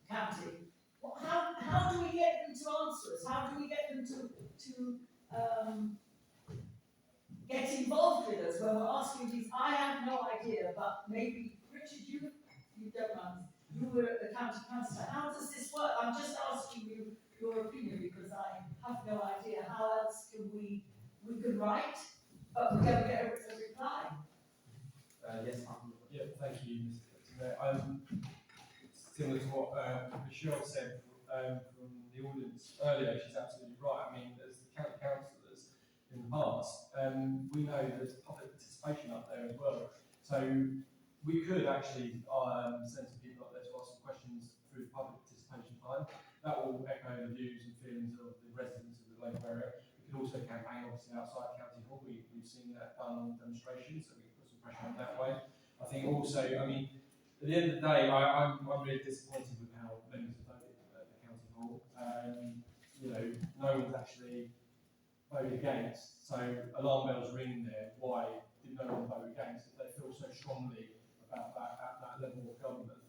county. How do we get them to answer us? How do we get them to get involved with us when we're asking these? I have no idea, but maybe Richard, you don't know. You were at the county council. How does this work? I'm just asking you your opinion because I have no idea. How else can we can write, but we don't get a reply? Yes, Councillor. Yeah, thank you, Mr. Mayor. Similar to what Michelle said from the audience earlier, she's absolutely right. I mean, as the county councillors in the past, we know there's public participation up there as well. So we could actually send some people up there to ask some questions through the public participation time. That will echo the views and feelings of the residents of the local area. We could also campaign, obviously, outside County Hall. We've seen that done on demonstrations, so we can put some pressure on that way. I think also, I mean, at the end of the day, I'm really disappointed with how members voted at the County Hall. You know, no one's actually voted against, so alarm bells ring there. Why did no one vote against if they feel so strongly about that at that level of government?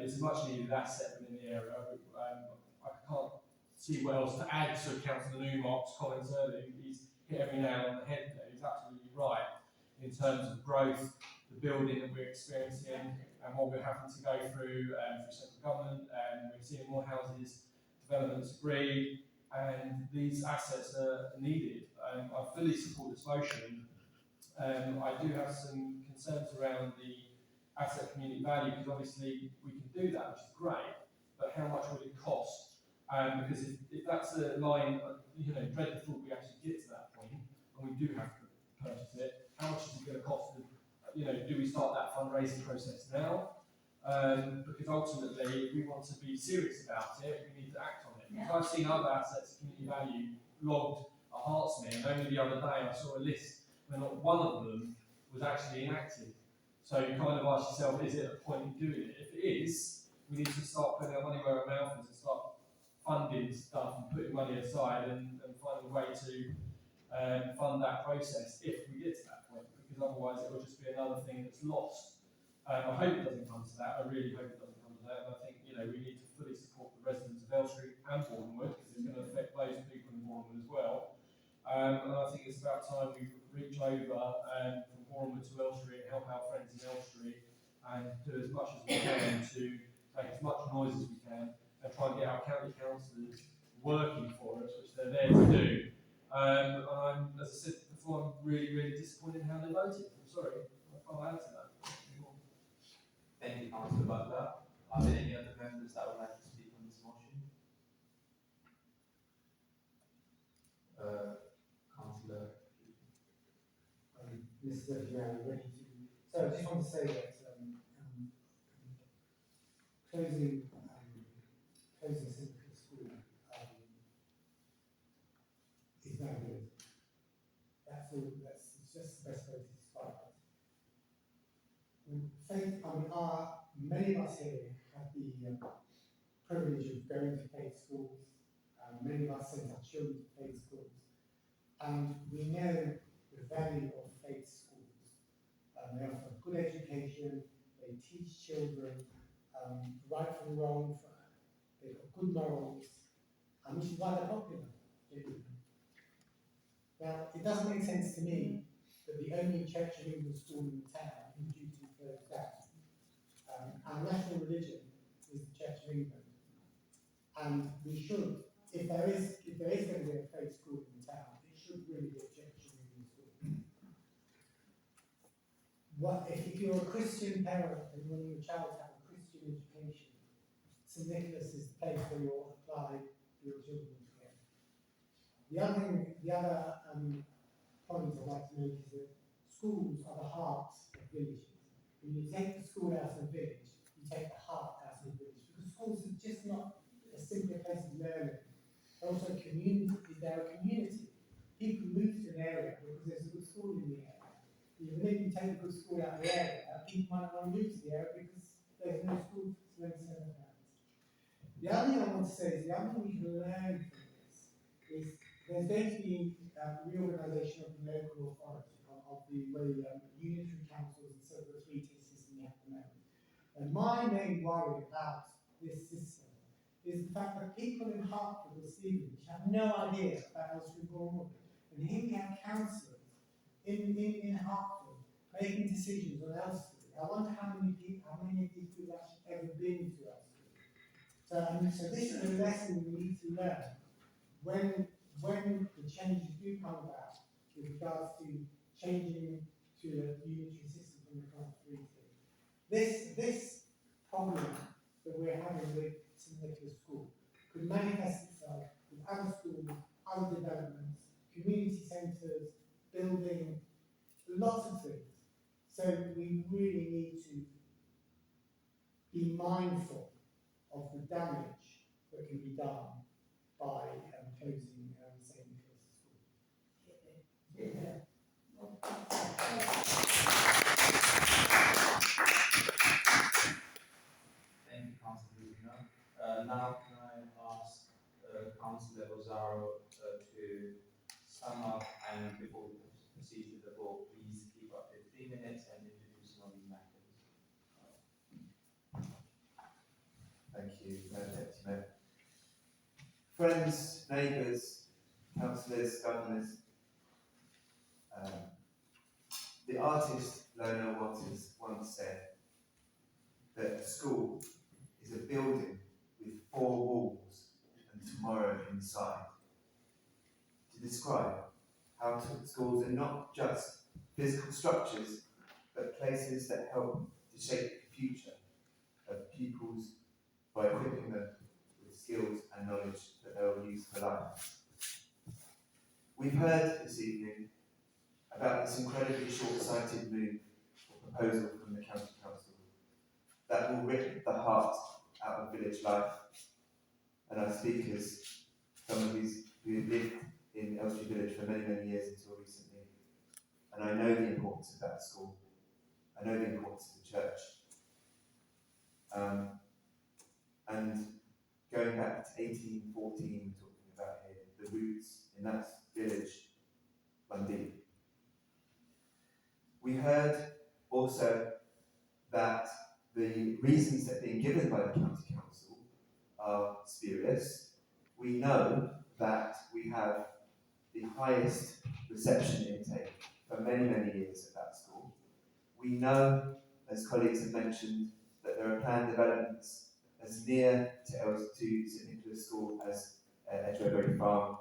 It's a much needed asset within the area. I can't see what else to add to Councillor Newmark's comments earlier. He's hit every nail on the head there. He's absolutely right in terms of growth, the building that we're experiencing, and what we're having to go through central government. We're seeing more houses, developments agreed, and these assets are needed. I fully support this motion, I do have some concerns around the asset community value, because obviously we can do that, which is great, but how much would it cost? Because if that's a line, dread the thought we actually get to that point, and we do have to purchase it, how much is it going to cost? Do we start that fundraising process now? Because ultimately, if we want to be serious about it, we need to act on it. Because I've seen other assets, community value, logged at Hertsmere, and only the other day I saw a list where not one of them was actually enacted. So you kind of ask yourself, is it a point in doing it? If it is, we need to start putting our money where our mouth is and start funding stuff and putting money aside and finding a way to fund that process if we get to that point, because otherwise it will just be another thing that's lost. I hope it doesn't come to that. I really hope it doesn't come to that. And I think we need to fully support the residents of Elstree and Bournemouth, because it's going to affect those people in Bournemouth as well. And I think it's about time we reach over from Bournemouth to Elstree and help our friends in Elstree and do as much as we can to make as much noise as we can and try and get our county councillors working for us, which they're there to do. And I'm, as I said before, I'm really, really disappointed in how they voted. I'm sorry, I can't add to that. Thank you, Councillor Butler. Are there any other members that would like to speak on this motion? Councillor. Mr. Deputy, ready to. So I just want to say that closing St. School is no good. That's all. That's just the best way to describe it. Many of us here have the privilege of going to faith schools. Many of us send our children to faith schools, and we know the value of faith schools. They offer good education, they teach children right from wrong, they've got good morals, and which is why they're popular. Now, it doesn't make sense to me that the only Church of England school in the town is due to be closed down. Our national religion is the Church of England, and we should, if there is going to be a faith school in the town, it should really be a Church of England school. If you're a Christian parent and you want your child to have a Christian education, St. Nicholas is the place where you'll apply your children to go. The other point I'd like to make is that schools are the hearts of villages. When you take the school out of the village, you take the heart out of the village, because schools are just not a simple place of learning. They're also a community. They're a community. People move to an area because there's a good school in the area. Even if you take a good school out of the area, people might not want to move to the area because there's no school to learn to send their parents. The other thing I want to say is the other thing we can learn from this is there's going to be reorganisation of the local authority, of the unitary councils instead of the three-tier system we have at the moment. And my main worry about this system is the fact that people in Hertford or Stevenage have no idea about Elstree and Bournemouth. And here we have councillors in Hertford making decisions on Elstree. I wonder how many of these people have actually ever been to Elstree. So this is a lesson we need to learn when the changes do come about with regards to changing to a unitary system from the current three-tier. This problem that we're having with St. Nicholas School could manifest itself with other schools, other developments, community centres, building, lots of things. So we really need to be mindful of the damage that can be done by closing St. Nicholas School. Yeah. Thank you, Councillor Luna. Now can I ask Councillor Rosario to sum up, and before we proceed with the vote, please keep up to 3 minutes and introduce some of these matters. Thank you, Deputy Mayor. Friends, neighbours, councillors, governors, the artist Lona Waters once said that a school is a building with 4 walls and tomorrow inside. To describe how schools are not just physical structures, but places that help to shape the future of pupils by equipping them with skills and knowledge that they will use for life. We've heard this evening about this incredibly short-sighted move or proposal from the County Council that will rip the heart out of village life. And our speakers, someone who lived in Elstree Village for many, many years until recently. And I know the importance of that school. I know the importance of the church. And going back to 1814, we're talking about here, the roots in that village, Lundin. We heard also that the reasons that are being given by the County Council are spurious. We know that we have the highest reception intake for many, many years at that school. We know, as colleagues have mentioned, that there are planned developments as near to St Nicholas School as Edgware Farm,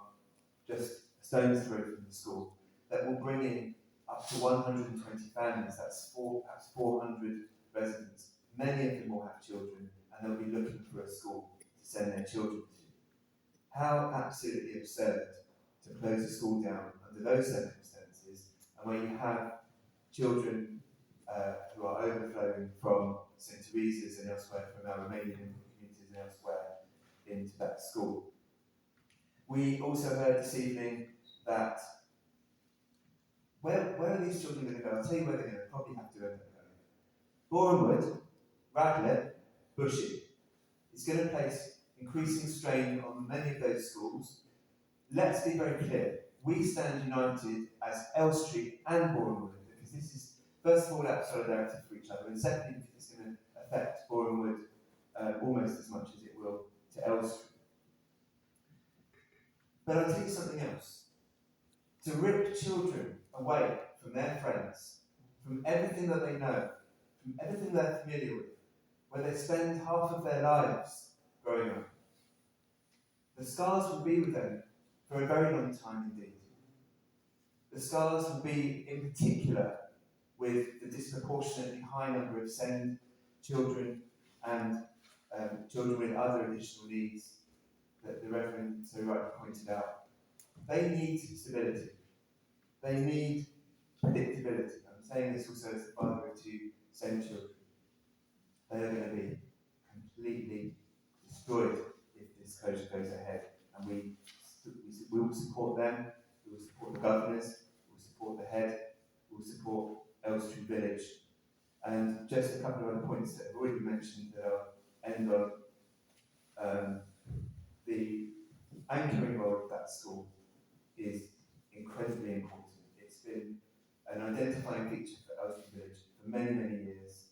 just a stone's throw from the school, that will bring in up to 120 families, that's perhaps 400 residents. Many of them will have children, and they'll be looking for a school to send their children to. How absolutely absurd to close a school down under those circumstances, and where you have children who are overflowing from St Teresa's and elsewhere, from our Romanian communities and elsewhere, into that school. We also heard this evening that where are these children going to go? I'll tell you where they're going to probably have to end up going. Borehamwood, Radlett, Bushy. It's going to place increasing strain on many of those schools. Let's be very clear. We stand united as Elstree and Borehamwood, because this is, first of all, out of solidarity for each other, and secondly, because it's going to affect Borehamwood almost as much as it will to Elstree. But I'll tell you something else. To rip children away from their friends, from everything that they know, from everything they're familiar with, where they spend half of their lives growing up. The scars will be with them for a very long time indeed. The scars will be in particular with the disproportionately high number of SEND children and children with other additional needs that the Reverend so rightly pointed out. They need stability. They need predictability. I'm saying this also as the father of two SEND children. They are going to be completely destroyed if this closure goes ahead. And we will support them, we will support the governors, we will support the head, we will support Elstree Village. And just a couple of other points that have already been mentioned that I'll end on. The anchoring role of that school is incredibly important. It's been an identifying feature for Elstree Village for many, many years.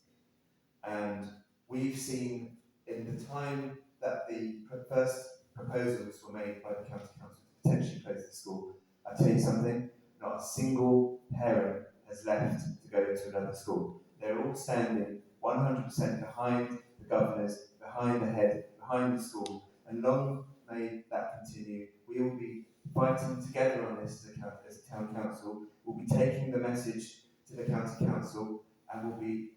And we've seen in the time that the first proposals were made by the County Council to potentially close the school, I'll tell you something, not a single parent has left to go to another school. They're all standing 100% behind the governors, behind the head, behind the school, and long may that continue. We will be fighting together on this as a town council. We'll be taking the message to the county council, and we'll be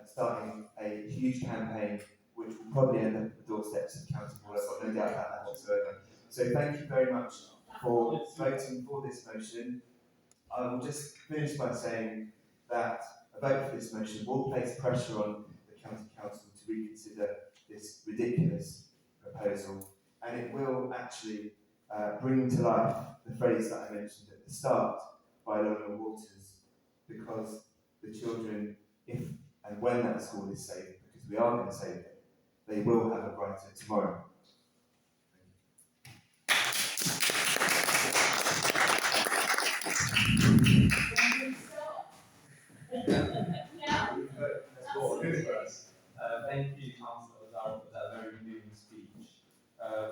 starting a huge campaign which will probably end up at the doorsteps of County Hall. I've got no doubt about that whatsoever. So thank you very much for voting for this motion. I will just finish by saying that a vote for this motion will place pressure on the County Council to reconsider this ridiculous proposal, and it will actually bring to life the phrase that I mentioned at the start by Lionel Waters, because the children, if and when that school is saved, because we are going to save it, they will have a brighter tomorrow. Thank you, Councillor Ozaro, for that very moving speech.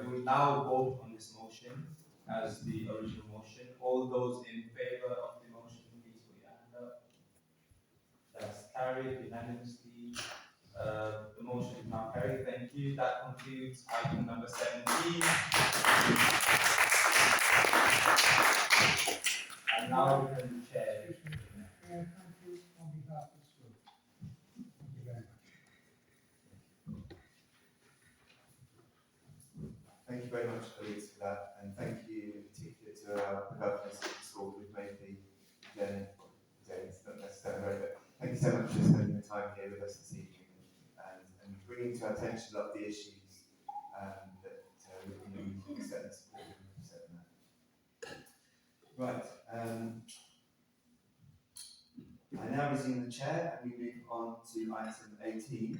We will now vote on this motion as the original motion. All those in favour of the motion, please put your hand up. That's carried unanimously. The motion is now carried. Thank you. That concludes item number 17. And now we can chair. very much, colleagues, for that, and thank you in particular to our health minister school who've made the journey. It's not necessarily, but thank you so much for spending the time here with us this evening and bringing to our attention a lot of the issues that we certainly support that. Right. I now resume the chair and we move on to item 18,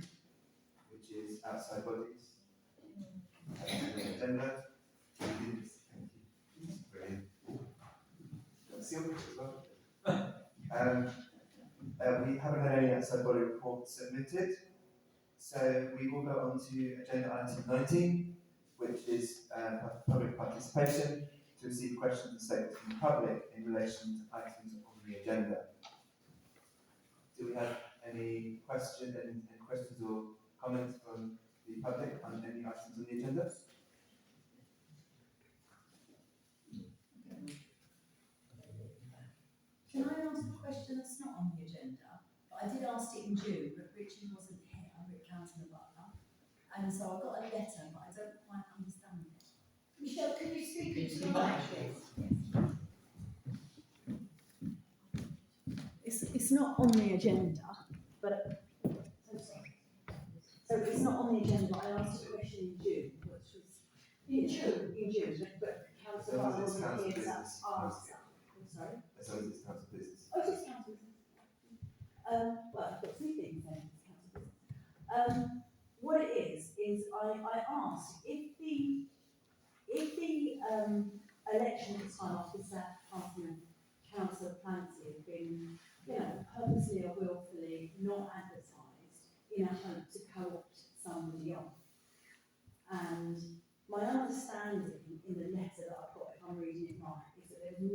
which is outside bodies. Agenda. Thank you. Brilliant. See your picture as well. We haven't had any outside body reports submitted, so we will go on to agenda item 19, which is public participation to receive questions and statements from the public in relation to items on the agenda. Do we have any questions or comments from the public on any items on the agenda? Can I ask a question that's not on the agenda? But I did ask it in June, but Richard wasn't here, Councillor Butler. And so I got a letter, but I don't quite understand it. Michelle, can you speak into the mic, please? It's not on the agenda, but so it's not on the agenda. I asked a question in June, which was in June, but Councillor Butler wasn't here to answer. I'm sorry. As long as it's council business. Oh, it's council business. Well, I've got two things then. It's council business. What it is I asked if the election at the time officer, Councillor Clancy had been, purposely or willfully not advertised in a hope to co-opt somebody on. And my understanding in the letter that I've got, if I'm reading it right, is that there was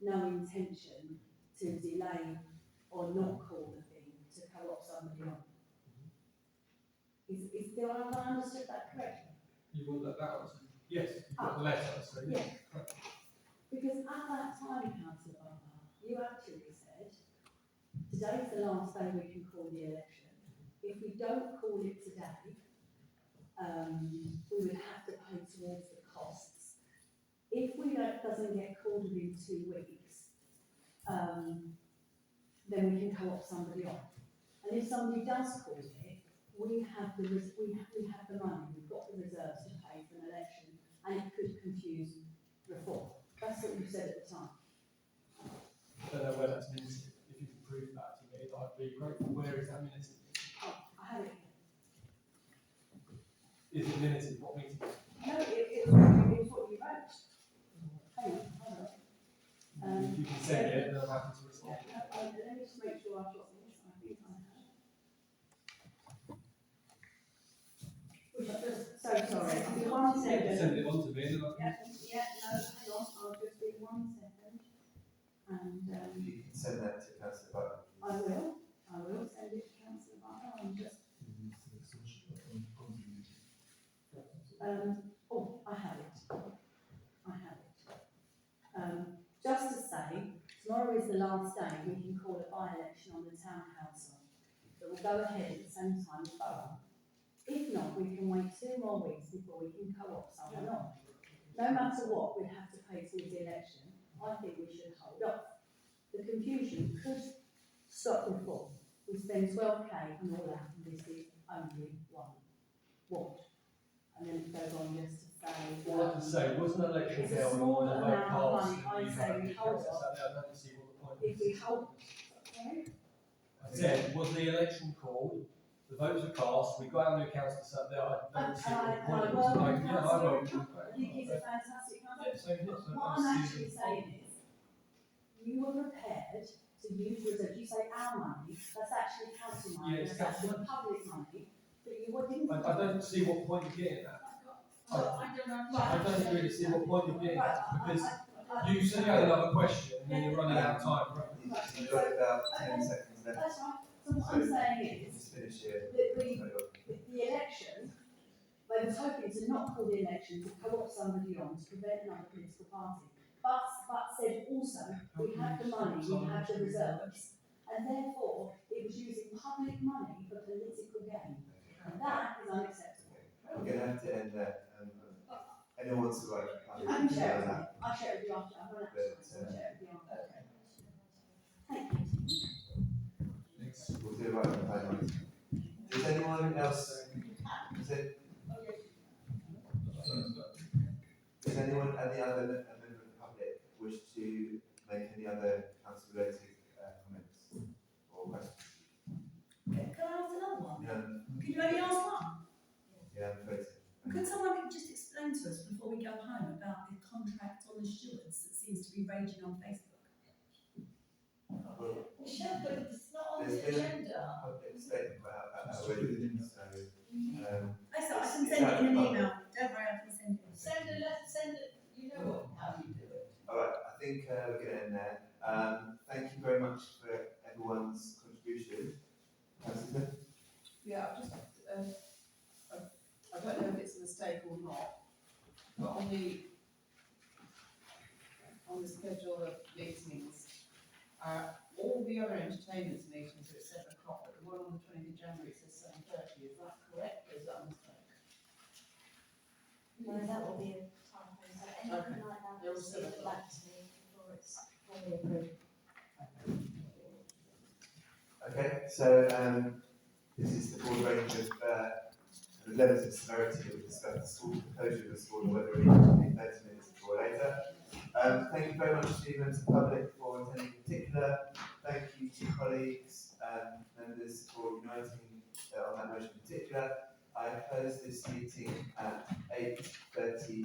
no intention to delay or not call the thing to co-opt somebody on. Do I understood that correctly? You will let that answer? Yes, you've got the letter, so yes. Yeah. Because at that time, Councillor Butler, you actually said, today's the last day we can call the election. If we don't call it today, we would have to pay towards the costs. If doesn't get called within 2 weeks, then we can co-opt somebody on. And if somebody does call it, we have the money, we've got the reserves to pay for an election, and it could confuse reform. That's what you said at the time. I don't know where that's minuted. If you can prove that to me, I'd be grateful. Where is that minuted? Oh, I have it here. Is it minuted? What meeting? No, it was what you wrote. Hang on, hold on. If you can send it, then I'm happy to respond. Let me just make sure I've got this. I think I have. Which I just, so sorry. I'll be 1 second. Send it on to me, and then I can. Yeah, no, hang on. I'll just be 1 second. And You can send that to Councillor Butler. I will send it to Councillor Butler. I'm just. Oh, I have it. Just to say, tomorrow is the last day we can call a by-election on the town council that will go ahead at the same time as borough. If not, we can wait 2 more weeks before we can co-opt someone on. No matter what, we'd have to pay towards the election. I think we should hold off. The confusion could stop reform. We spend 12k and all that, and this is only one ward. And then it goes on just to say. All I can say, wasn't an election It's a held small on the vote amount of cast, money. I and you say had we the hold council off. sat there, I don't see what the point If is. we hold, sorry? I said, was the election called? The votes were cast, we got our new council sat there, I don't see what the point is. Like, yeah, I voted. I think it's a fantastic Yeah, concept. same here, so What I I'm see actually the saying is, you were prepared to use reserves, you say our money, that's actually council money, Yeah, it's that's council actually public money, but you didn't. I don't see what point you're getting at. Well, I don't know. I don't really see what point you're getting at, because Right, you said you had another question, and then you're running out of time, right? You've got about 10 seconds left. that's right, so what I'm saying is, Just finish here. the election, they was hoping to not call the election to co-opt somebody on to prevent another political party. But said also, we have the money, we have the reserves, and therefore it was using public money for political gain. And that is unacceptable. We're going to have to end that. wants to write. I'm sharing, I'll share it with you after, I've run out of time, so I'll share it with you after. Thank you. Next. We'll do it right on the timeline. Does anyone else, does anyone, any other member of the public wish to make any other council related comments or questions? Can I ask another one? Yeah, Could you only ask one? yeah, I'm afraid so. Could someone just explain to us before we go home about the contract on the stewards that seems to be raging on Facebook? Well, Michelle, but it's not on the there's been a agenda. public statement about that already, so, I can send it in an email, don't worry, I can send it. Send it, you know what, how you do it. alright, I think we're going to end there. Thank you very much for everyone's contribution. Councillor Smith? Yeah, I've just, I don't know if it's a mistake or not, but on the schedule of meetings, all the other entertainment meetings are at 7 o'clock, but the one on the 20th of January says 7:30, is that correct, or is that a mistake? No, that will be a typo, so anything like that, There just was leave it seven. back to me before it's formally approved. Okay, so this is the full range of the levels of severity that we discussed, the school, the closure of the school, and whether it needs to be 30 minutes before or later. Thank you very much to the members of the public for attending in particular. Thank you to colleagues and members for uniting on that motion in particular. I close this meeting at 8:30